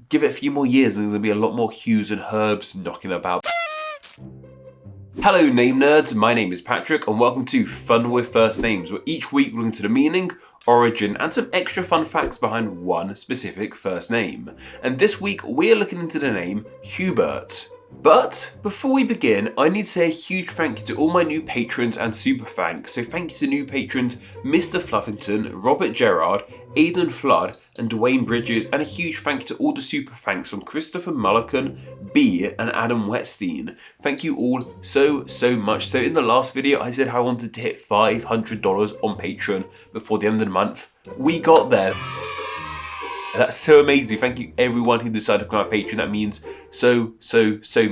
give it a few more years and there's going to be a lot more Hughs and Herbs knocking about. Hello name nerds, my name is Patrick and welcome to Fun with First Names, where each week we look into the meaning, origin and some extra fun facts behind one specific first name. And this week we are looking into the name Hubert. But before we begin, I need to say a huge thank you to all my new patrons and super thanks. So thank you to new patrons Mr. Fluffington, Robert Gerard, Aidan Flood and Dwayne Bridges, and a huge thank you to all the super thanks from Christopher Mullican, B and Adam Wetstein. Thank you all so much. So in the last video I said I wanted to hit $500 on Patreon before the end of the month. We got there. That's so amazing. Thank you everyone who decided to become a patron. That means so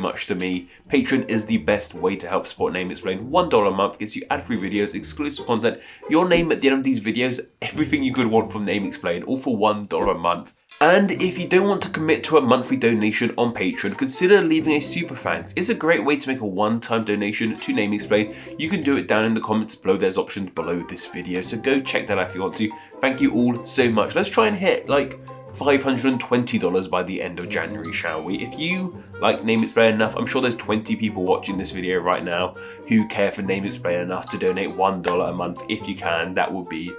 much to me. Patreon is the best way to help support Name Explained. $1 a month gets you ad-free videos, exclusive content, your name at the end of these videos, everything you could want from Name Explained, all for $1 a month. And if you don't want to commit to a monthly donation on Patreon, consider leaving a super thanks. It's a great way to make a one-time donation to Name Explained. You can do it down in the comments below. There's options below this video, so go check that out if you want to. Thank you all so much. Let's try and hit like $520 by the end of January, shall we? If you like Name Explained enough, I'm sure there's 20 people watching this video right now who care for Name Explained enough to donate $1 a month. If you can, that would be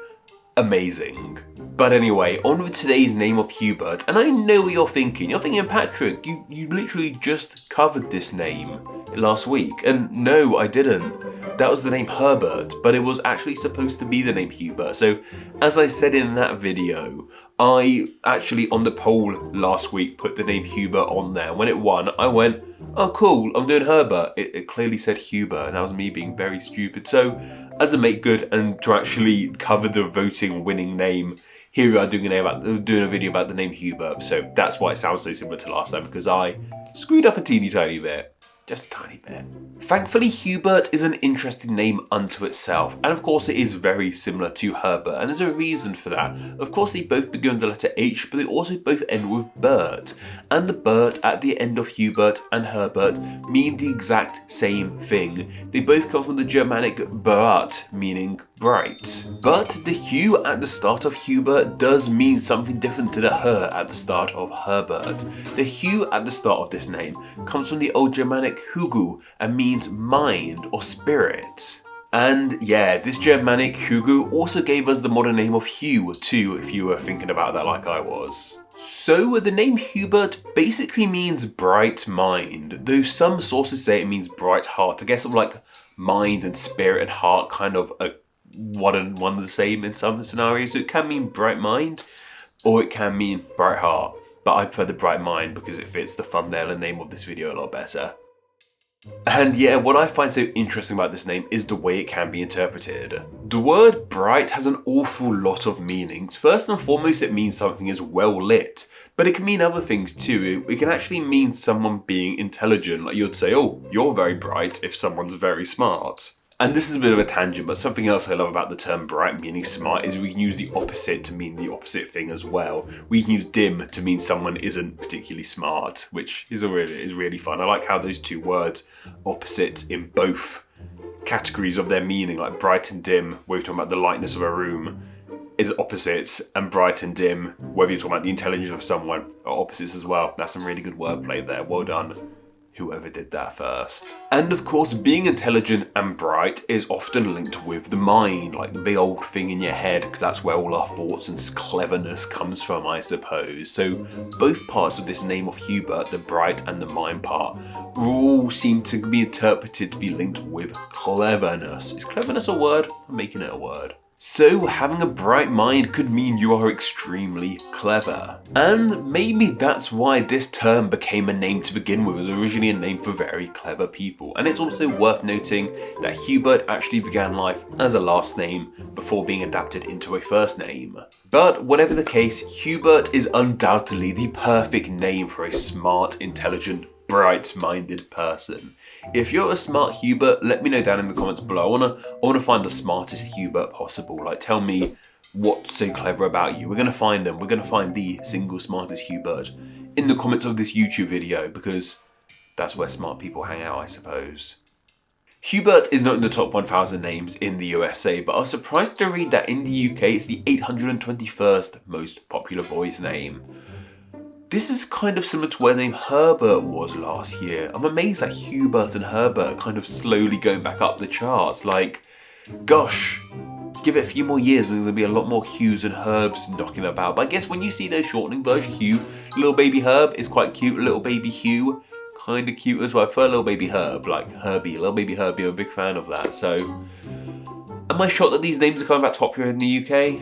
amazing. But anyway, on with today's name of Hubert. And I know what you're thinking. You're thinking, Patrick, you literally just covered this name last week. And no, I didn't. That was the name Herbert, but it was actually supposed to be the name Hubert. So as I said in that video, I actually on the poll last week put the name Hubert on there. When it won, I went, oh cool, I'm doing Herbert. It clearly said Hubert, and that was me being very stupid. So as a make good and to actually cover the voting winning name, here we are doing a video about the name Hubert. So that's why it sounds so similar to last time, because I screwed up a teeny tiny bit. Just a tiny bit. Thankfully, Hubert is an interesting name unto itself, and of course it is very similar to Herbert, and there's a reason for that. Of course they both begin with the letter H, but they also both end with Bert, and the Bert at the end of Hubert and Herbert mean the exact same thing. They both come from the Germanic Berat, meaning bright. But the Hugh at the start of Hubert does mean something different to the her at the start of Herbert. The Hugh at the start of this name comes from the old Germanic Hugu and means mind or spirit. And yeah, this Germanic Hugu also gave us the modern name of Hugh too, if you were thinking about that like I was. So the name Hubert basically means bright mind, though some sources say it means bright heart. I guess sort of like mind and spirit and heart kind of one and the same in some scenarios. So it can mean bright mind or it can mean bright heart, but I prefer the bright mind because it fits the thumbnail and name of this video a lot better. And yeah, what I find so interesting about this name is the way it can be interpreted. The word bright has an awful lot of meanings. First and foremost, it means something is well lit, but it can mean other things too. It can actually mean someone being intelligent, like you'd say, oh, you're very bright if someone's very smart. And this is a bit of a tangent, but something else I love about the term bright meaning smart is we can use the opposite to mean the opposite thing as well. We can use dim to mean someone isn't particularly smart, which is really fun. I like how those two words opposite in both categories of their meaning, like bright and dim, where we're talking about the lightness of a room, is opposites, and bright and dim, whether you're talking about the intelligence of someone, are opposites as well. That's some really good wordplay there. Well done, whoever did that first. And of course, being intelligent and bright is often linked with the mind, like the big old thing in your head, because that's where all our thoughts and cleverness comes from, I suppose. So both parts of this name of Hubert, the bright and the mind part, all seem to be interpreted to be linked with cleverness. Is cleverness a word? I'm making it a word. So having a bright mind could mean you are extremely clever. And maybe that's why this term became a name to begin with. It was originally a name for very clever people. And it's also worth noting that Hubert actually began life as a last name before being adapted into a first name. But whatever the case, Hubert is undoubtedly the perfect name for a smart, intelligent, bright-minded person. If you're a smart Hubert, let me know down in the comments below. I wanna find the smartest Hubert possible. Like, tell me what's so clever about you. We're gonna find them. We're gonna find the single smartest Hubert in the comments of this YouTube video, because that's where smart people hang out, I suppose. Hubert is not in the top 1,000 names in the USA, but I was surprised to read that in the UK it's the 821st most popular boy's name. This is kind of similar to where the name Herbert was last year. I'm amazed that Hubert and Herbert are kind of slowly going back up the charts. Like, gosh, give it a few more years and there's going to be a lot more Hughs and Herbs knocking about. But I guess when you see those shortening versions, Hugh, little baby Herb is quite cute. Little baby Hugh, kind of cute as well. I prefer little baby Herb, like Herbie. Little baby Herbie, I'm a big fan of that. So, am I shocked that these names are coming back popular in the UK?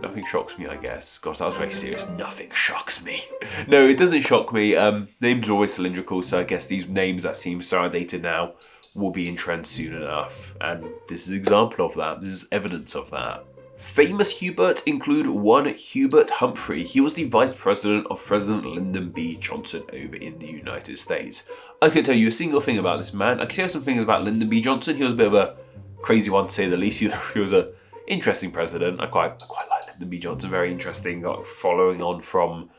Nothing shocks me, I guess. Gosh, that was very serious. Nothing shocks me. No, it doesn't shock me. Names are always cylindrical, so I guess these names that seem so outdated now will be in trend soon enough. And this is an example of that. This is evidence of that. Famous Huberts include one Hubert Humphrey. He was the vice president of President Lyndon B. Johnson over in the United States. I can tell you a single thing about this man. I can tell you some things about Lyndon B. Johnson. He was a bit of a crazy one to say the least. He was a interesting president. I quite like Lyndon B. Johnson. Very interesting, like following on from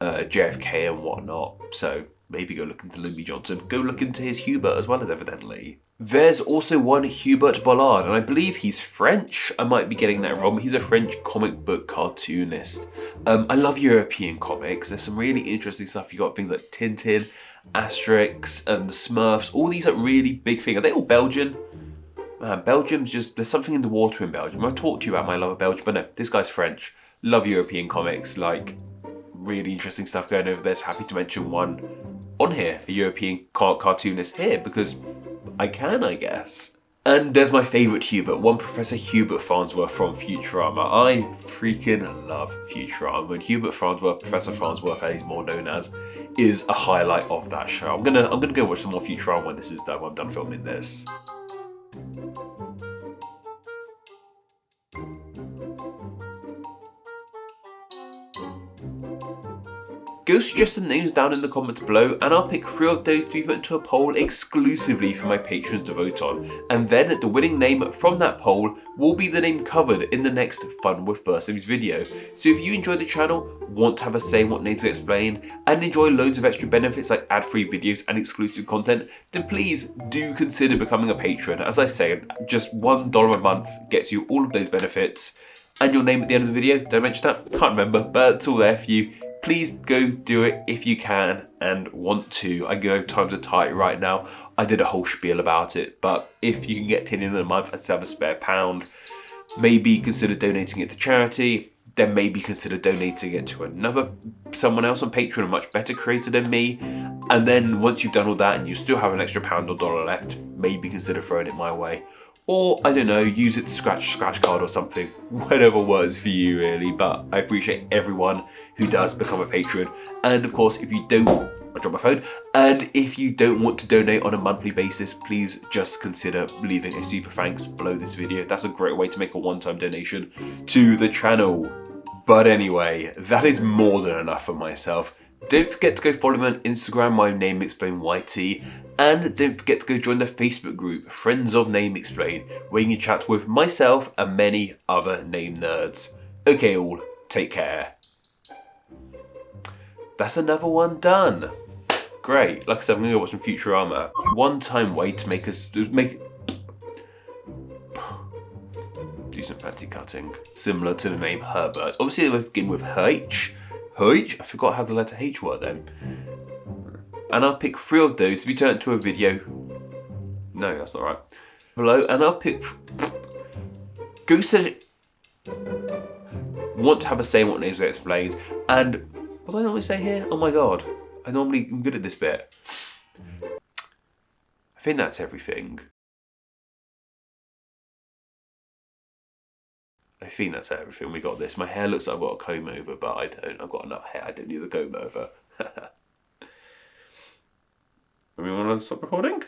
JFK and whatnot. So maybe go look into Lyndon B. Johnson. Go look into his Hubert as well, as evidently. There's also one Hubert Bollard, and I believe he's French. I might be getting that wrong. He's a French comic book cartoonist. I love European comics. There's some really interesting stuff. You got things like Tintin, Asterix, and the Smurfs. All these are really big things. Are they all Belgian? Man, Belgium's just, there's something in the water in Belgium. I've talked to you about my love of Belgium, but no, this guy's French. Love European comics, like really interesting stuff going over there. So happy to mention one on here, a European cartoonist here, because I can, I guess. And there's my favourite Hubert, one Professor Hubert Farnsworth from Futurama. I freaking love Futurama. And Hubert Farnsworth, Professor Farnsworth, as he's more known as, is a highlight of that show. I'm gonna go watch some more Futurama when this is done, when I'm done filming this. Go suggest some names down in the comments below and I'll pick 3 of those to be put into a poll exclusively for my patrons to vote on. And then the winning name from that poll will be the name covered in the next Fun with First Names video. So if you enjoy the channel, want to have a say in what names are explained, and enjoy loads of extra benefits like ad-free videos and exclusive content, then please do consider becoming a patron. As I said, just $1 a month gets you all of those benefits. And your name at the end of the video, did I mention that? Can't remember, but it's all there for you. Please go do it if you can and want to. I know times are tight right now. I did a whole spiel about it, but if you can get 10 in a month and have a spare £1, maybe consider donating it to charity. Then maybe consider donating it to someone else on Patreon, a much better creator than me. And then once you've done all that and you still have an extra £1 or $1 left, maybe consider throwing it my way. Or, I don't know, use it to scratch card or something. Whatever works for you, really. But I appreciate everyone who does become a patron. And of course, if you don't, I dropped my phone. And if you don't want to donate on a monthly basis, please just consider leaving a super thanks below this video. That's a great way to make a one-time donation to the channel. But anyway, that is more than enough for myself. Don't forget to go follow me on Instagram, my name explain YT, and don't forget to go join the Facebook group Friends of Name Explain, where you can chat with myself and many other name nerds. Okay all, take care. That's another one done. Great, like I said, I'm gonna go watch some Futurama. One-time way to do some fancy cutting. Similar to the name Herbert. Obviously they begin with H. I forgot how the letter H were then. And I'll pick 3 of those to be turned into a video. No, that's not right. Below, and I'll pick. Go say. Want to have a say in what names are explained. And what do I normally say here? Oh my god. I'm good at this bit. I think that's everything. I think that's everything. We got this. My hair looks like I've got a comb over, but I don't. I've got enough hair. I don't need a comb over. We want to stop recording?